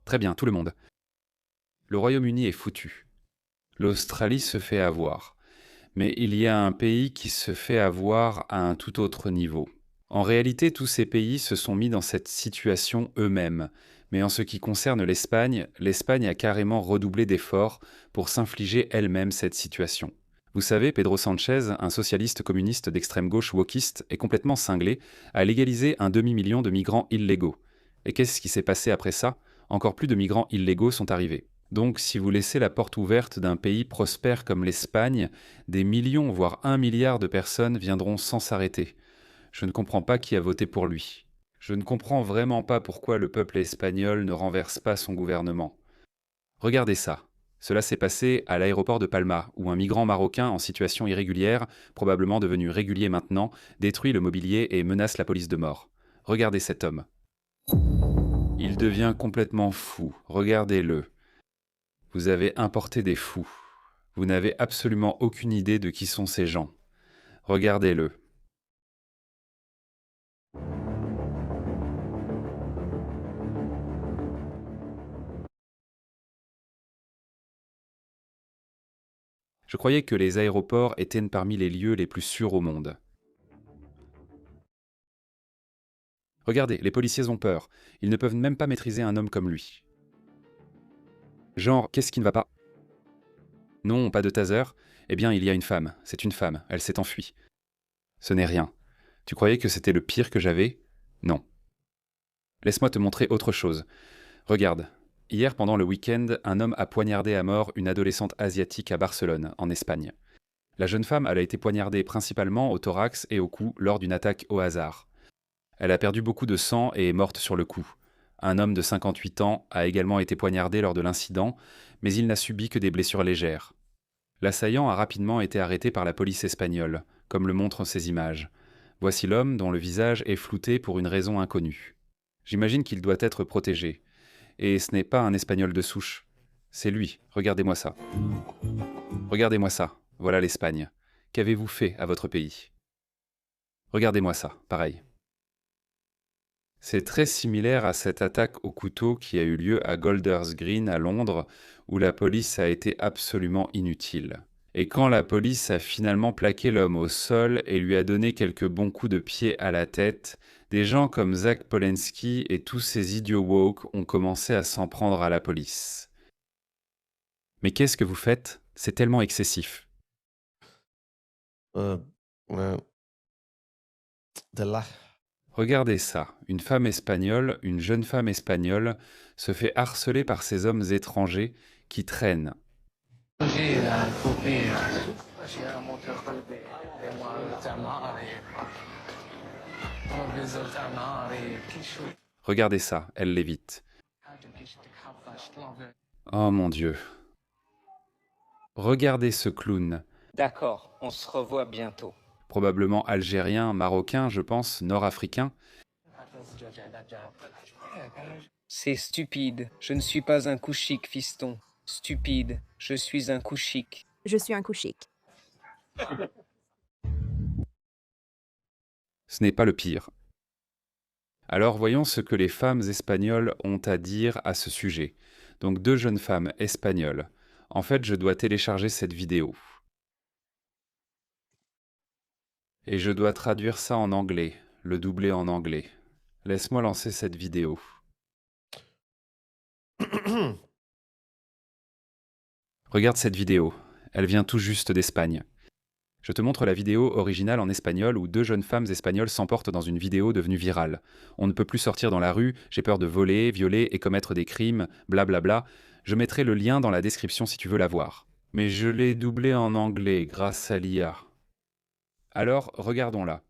Très bien, tout le monde. Le Royaume-Uni est foutu. L'Australie se fait avoir. Mais il y a un pays qui se fait avoir à un tout autre niveau. En réalité, tous ces pays se sont mis dans cette situation eux-mêmes. Mais en ce qui concerne l'Espagne, l'Espagne a carrément redoublé d'efforts pour s'infliger elle-même cette situation. Vous savez, Pedro Sanchez, un socialiste communiste d'extrême gauche wokiste et complètement cinglé, a légalisé un demi-million de migrants illégaux. Et qu'est-ce qui s'est passé après ça? Encore plus de migrants illégaux sont arrivés. Donc, si vous laissez la porte ouverte d'un pays prospère comme l'Espagne, des millions, voire 1 milliard de personnes viendront sans s'arrêter. Je ne comprends pas qui a voté pour lui. Je ne comprends vraiment pas pourquoi le peuple espagnol ne renverse pas son gouvernement. Regardez ça. Cela s'est passé à l'aéroport de Palma, où un migrant marocain en situation irrégulière, probablement devenu régulier maintenant, détruit le mobilier et menace la police de mort. Regardez cet homme. Il devient complètement fou. Regardez-le. Vous avez importé des fous. Vous n'avez absolument aucune idée de qui sont ces gens. Regardez-le. Je croyais que les aéroports étaient parmi les lieux les plus sûrs au monde. Regardez, les policiers ont peur. Ils ne peuvent même pas maîtriser un homme comme lui. Genre, qu'est-ce qui ne va pas? Non, pas de taser. Eh bien, il y a une femme. C'est une femme. Elle s'est enfuie. Ce n'est rien. Tu croyais que c'était le pire que j'avais? Non. Laisse-moi te montrer autre chose. Regarde. Hier, pendant le week-end, un homme a poignardé à mort une adolescente asiatique à Barcelone, en Espagne. La jeune femme, elle a été poignardée principalement au thorax et au cou lors d'une attaque au hasard. Elle a perdu beaucoup de sang et est morte sur le coup. Un homme de 58 ans a également été poignardé lors de l'incident, mais il n'a subi que des blessures légères. L'assaillant a rapidement été arrêté par la police espagnole, comme le montrent ces images. Voici l'homme dont le visage est flouté pour une raison inconnue. J'imagine qu'il doit être protégé. Et ce n'est pas un Espagnol de souche. C'est lui, regardez-moi ça. Regardez-moi ça, voilà l'Espagne. Qu'avez-vous fait à votre pays? Regardez-moi ça, pareil. C'est très similaire à cette attaque au couteau qui a eu lieu à Golders Green à Londres, où la police a été absolument inutile. Et quand la police a finalement plaqué l'homme au sol et lui a donné quelques bons coups de pied à la tête, des gens comme Zach Polensky et tous ces idiots woke ont commencé à s'en prendre à la police. Mais qu'est-ce que vous faites? C'est tellement excessif. Euh, euh, de là. Regardez ça, une femme espagnole, une jeune femme espagnole, se fait harceler par ces hommes étrangers qui traînent. Regardez ça, elle l'évite. Oh mon Dieu. Regardez ce clown. D'accord, on se revoit bientôt. Probablement algérien, marocain, je pense, nord-africain. C'est stupide. Je ne suis pas un couchique, fiston. Stupide. Je suis un couchique. Je suis un couchique. Ce n'est pas le pire. Alors voyons ce que les femmes espagnoles ont à dire à ce sujet. Donc 2 jeunes femmes espagnoles. En fait, je dois télécharger cette vidéo. Et je dois traduire ça en anglais, le doubler en anglais. Laisse-moi lancer cette vidéo. Regarde cette vidéo. Elle vient tout juste d'Espagne. Je te montre la vidéo originale en espagnol où 2 jeunes femmes espagnoles s'emportent dans une vidéo devenue virale. On ne peut plus sortir dans la rue, j'ai peur de voler, violer et commettre des crimes, blablabla. Je mettrai le lien dans la description si tu veux la voir. Mais je l'ai doublé en anglais grâce à l'IA. Alors, regardons-la.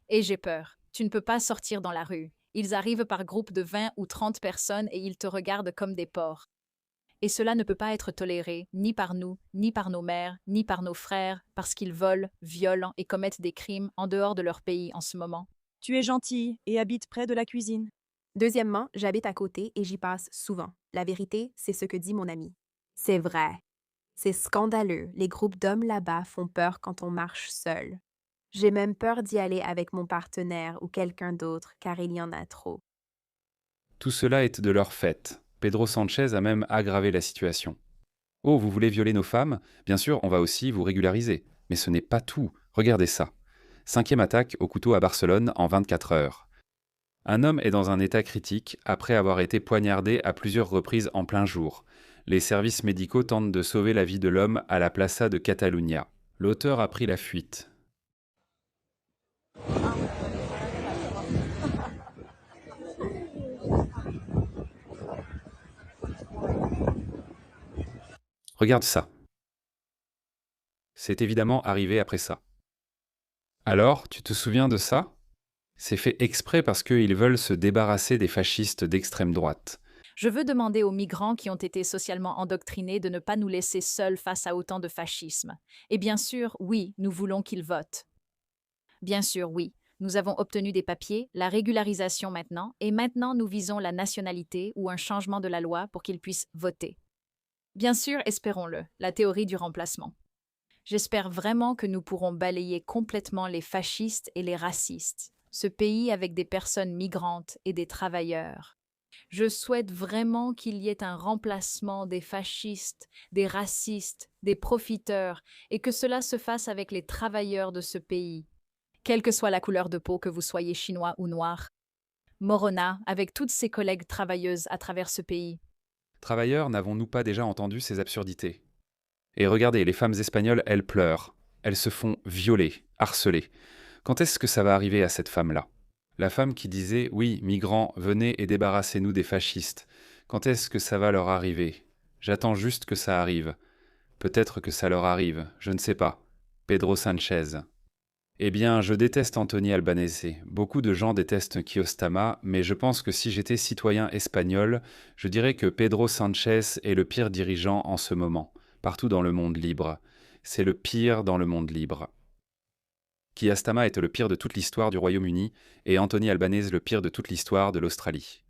Et j'ai peur. Tu ne peux pas sortir dans la rue. Ils arrivent par groupe de 20 ou 30 personnes et ils te regardent comme des porcs. Et cela ne peut pas être toléré, ni par nous, ni par nos mères, ni par nos frères, parce qu'ils volent, violent et commettent des crimes en dehors de leur pays en ce moment. Tu es gentille et habites près de la cuisine. Deuxièmement, j'habite à côté et j'y passe souvent. La vérité, c'est ce que dit mon ami. C'est vrai. C'est scandaleux. Les groupes d'hommes là-bas font peur quand on marche seul. J'ai même peur d'y aller avec mon partenaire ou quelqu'un d'autre car il y en a trop. Tout cela est de leur fait. Pedro Sanchez a même aggravé la situation. Oh, vous voulez violer nos femmes? Bien sûr, on va aussi vous régulariser. Mais ce n'est pas tout. Regardez ça. 5e attaque au couteau à Barcelone en 24 heures. Un homme est dans un état critique après avoir été poignardé à plusieurs reprises en plein jour. Les services médicaux tentent de sauver la vie de l'homme à la Plaça de Catalunya. L'auteur a pris la fuite. Regarde ça. C'est évidemment arrivé après ça. Alors, tu te souviens de ça? C'est fait exprès parce qu'ils veulent se débarrasser des fascistes d'extrême droite. Je veux demander aux migrants qui ont été socialement endoctrinés de ne pas nous laisser seuls face à autant de fascisme. Et bien sûr, oui, nous voulons qu'ils votent. Bien sûr, oui. Nous avons obtenu des papiers, la régularisation maintenant, et maintenant nous visons la nationalité ou un changement de la loi pour qu'ils puissent voter. Bien sûr, espérons-le, la théorie du remplacement. J'espère vraiment que nous pourrons balayer complètement les fascistes et les racistes, ce pays avec des personnes migrantes et des travailleurs. Je souhaite vraiment qu'il y ait un remplacement des fascistes, des racistes, des profiteurs, et que cela se fasse avec les travailleurs de ce pays. Quelle que soit la couleur de peau, que vous soyez chinois ou noir. Morona, avec toutes ses collègues travailleuses à travers ce pays. Travailleurs, n'avons-nous pas déjà entendu ces absurdités? Et regardez, les femmes espagnoles, elles pleurent. Elles se font violer, harceler. Quand est-ce que ça va arriver à cette femme-là? La femme qui disait « Oui, migrants, venez et débarrassez-nous des fascistes ». Quand est-ce que ça va leur arriver? J'attends juste que ça arrive. Peut-être que ça leur arrive, je ne sais pas. Pedro Sanchez. Eh bien, je déteste Anthony Albanese. Beaucoup de gens détestent Kiostama, mais je pense que si j'étais citoyen espagnol, je dirais que Pedro Sanchez est le pire dirigeant en ce moment, partout dans le monde libre. C'est le pire dans le monde libre. Kiostama était le pire de toute l'histoire du Royaume-Uni et Anthony Albanese le pire de toute l'histoire de l'Australie.